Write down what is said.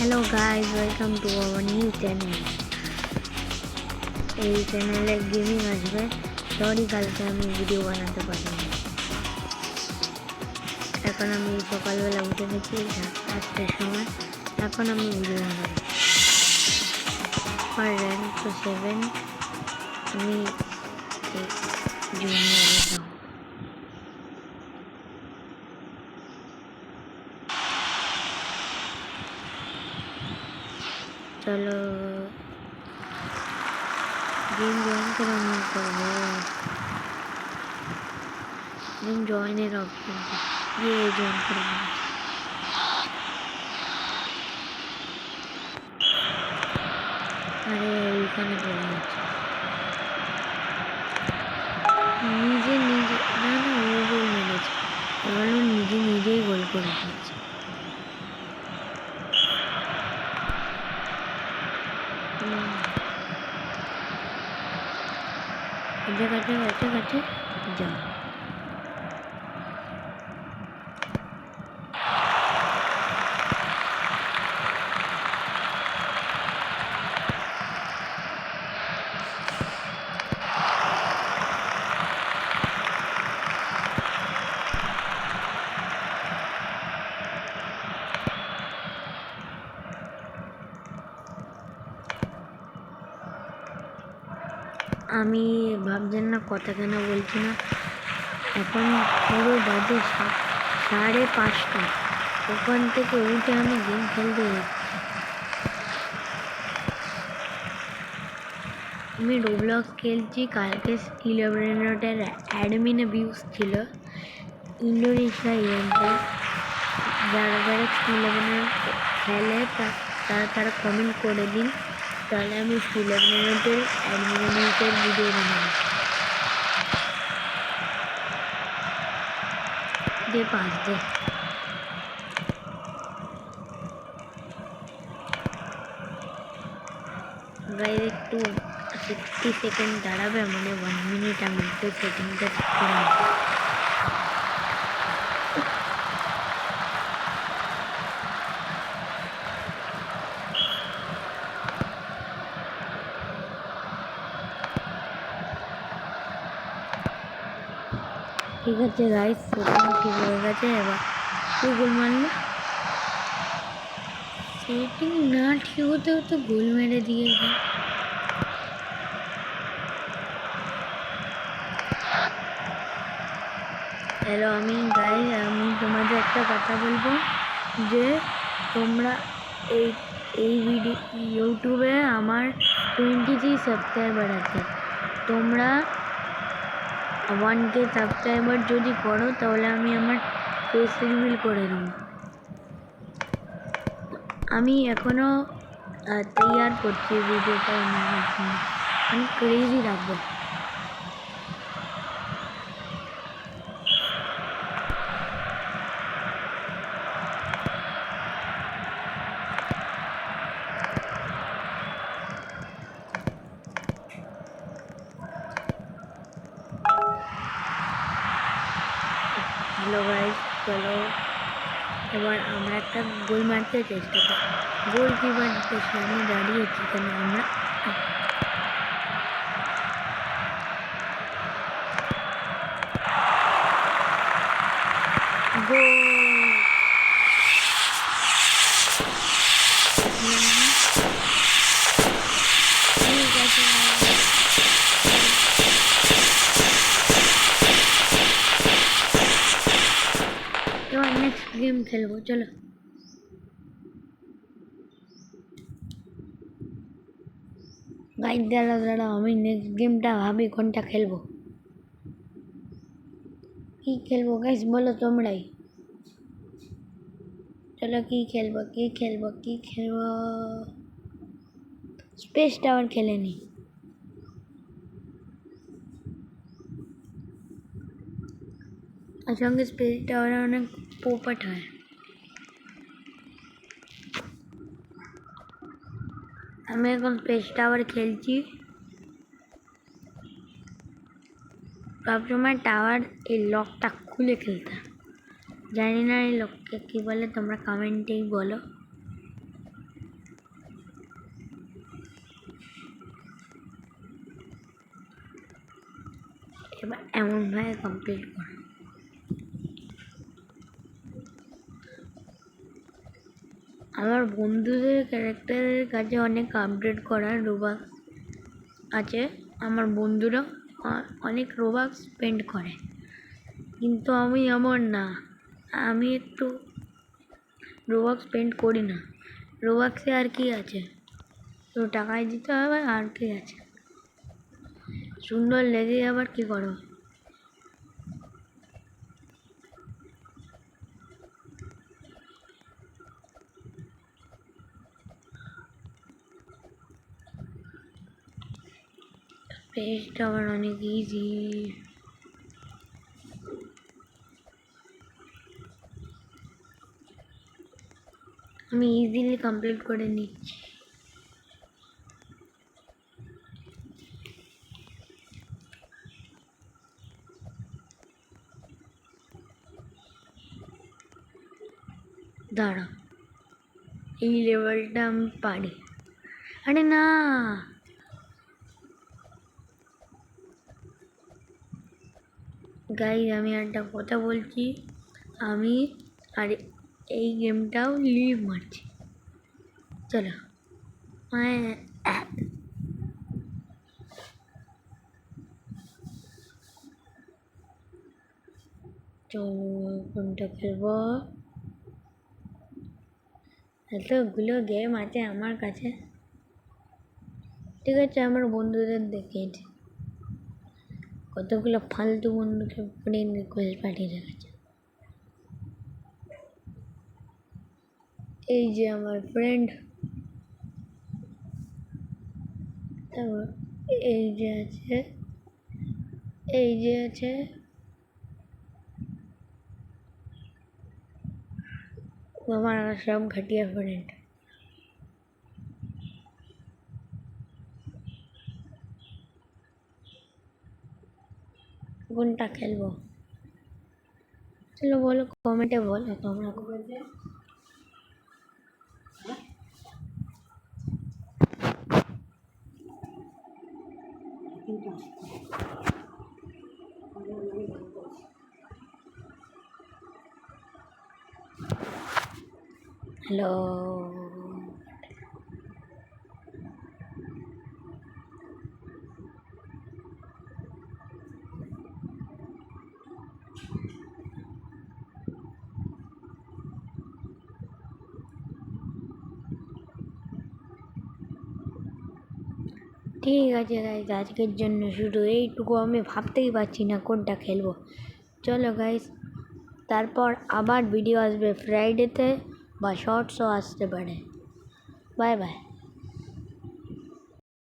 Hello guys, welcome to our new channel. এই চ্যানেলে gaming আসবে। সরি কালকে আমি ভিডিও বানাতে পারিনি। এখন আমি সকালবেলা উঠে গেছি 8টার সময়। এখন আমি ভিডিও বানাবো। আমার র্যাঙ্ক তো 7। আমি জুনিয়রে যাবো। चलो गेम ज्वाइन कराना करबो। गेम ज्वाइन ऑप्शन ये ज्वाइन करबो। अरे ওইখানে চলে যাচ্ছে নিজে নিজে না না ও গোল মেরেছে এবার ও নিজেই গোল করে দিয়েছে কাছে যাও আমি ভাবছেন না কথা কেন বলছি না এখন পুরো বাজে 5:30 ওখান থেকে উঠে আমি গেম খেলতে যাচ্ছি আমি রোবলক্স খেলছি কালকে 11 অ্যাডমিন অ্যাবিউজ ছিল ইন্দোনেশিয়া ইভেন্টে যারা 11 খেলে তারা কমেন্ট করে দিন তাহলে আমি 11 অ্যাডমিন অ্যাবিউজের ভিডিও বানাবো দে পাস দে গাইজ একটু 60 সেকেন্ড দাঁড়াবে মানে 1 মিনিট আমি একটু সেকেন্ডটা ঠিক করে নেব ঠিক আছে গাইজ সেটিং ঠিক হয়ে গেছে এবার তুই গোল মারলো সেটিং না ঠিক হতেও তো গোল মেরে দিয়েছে হ্যালো আমি তোমাদের একটা কথা বলবো যে তোমরা এই ভিডিও ইউটিউবে আমার 23 সাবস্ক্রাইবার আছে তোমরা 1K সাবস্ক্রাইবার যদি করো তাহলে আমি আমার ফেস রিভিল করে দেবো আমি এখনও তৈয়ার করছি ভিডিওটা আমি ক্রেজি রাখবো হ্যালো গাইজ চলো এবার আমরা একটা গোল মারতে চেষ্টা করি গোল কিপারের সামনে দাঁড়িয়েছি কেন আমরা গোল ঠিক আছে এবার নেক্সট গেম খেলবো চলো গাইড দাঁড়াও আমি নেক্সট গেমটা ভাবি কোনটা খেলবো কি খেলবো গাইস বলো তোমরাই চলো কি খেলবো স্পেস টাওয়ার খেলে নি আর সঙ্গে স্পেস টাওয়ারে অনেক পোপট হয় আমি এখন স্পেস টাওয়ার খেলছি সবসময় টাওয়ার এই লকটা খুলে খেলতে জানি না এই লককে কী বলে তোমরা কমেন্টেই বলো এবার এমনভাবে কমপ্লিট করো। আমার বন্ধুদের ক্যারেক্টারের কাছে অনেক আপডেট করার রোবাক্স আছে। আমার বন্ধুরা অনেক রোবাক্স স্পেন্ড করে, কিন্তু আমি এমন না, আমি একটু রোবাক্স স্পেন্ড করি না। রোবাক্সে আর কি আছে, তো টাকায় দিতে হবে আর কি আছে। সুন্দর লেগে আবার কি করো। পেজটা আবার অনেক ইজি। আমি ইজিলি কমপ্লিট করে নিচ্ছি। দাঁড়া, এই লেভেলটা আমি পারি। আরে না, গাইজ আমি একটা কথা বলছি, আমি আর এই গেমটাও লিভ মারছি। চলো তো কোনটা খেলবো? এতগুলো গেম আছে আমার কাছে। ঠিক আছে, আমার বন্ধুদের দেখেছি কতগুলো ফালতু বন্ধুকে ফ্রেন্ড রিকোয়েস্ট পাঠিয়ে রেখেছে। এই যে আমার ফ্রেন্ড, তারপর এই যে আছে, এই যে আছে, আমার সব ঘটিয়া ফ্রেন্ড। কোনটা খেলবো চলো বলো, কমেন্টে বলো তোমরা। হ্যালো, ঠিক আছে গাইজ, আজকের জন্য শুধু এইটুকু। আমি ভাবতেই পারছি না কোনটা খেলবো। চলো গাইজ, তারপর আবার ভিডিও আসবে ফ্রাইডেতে বা শর্টসও আসতে পারে। Bye bye.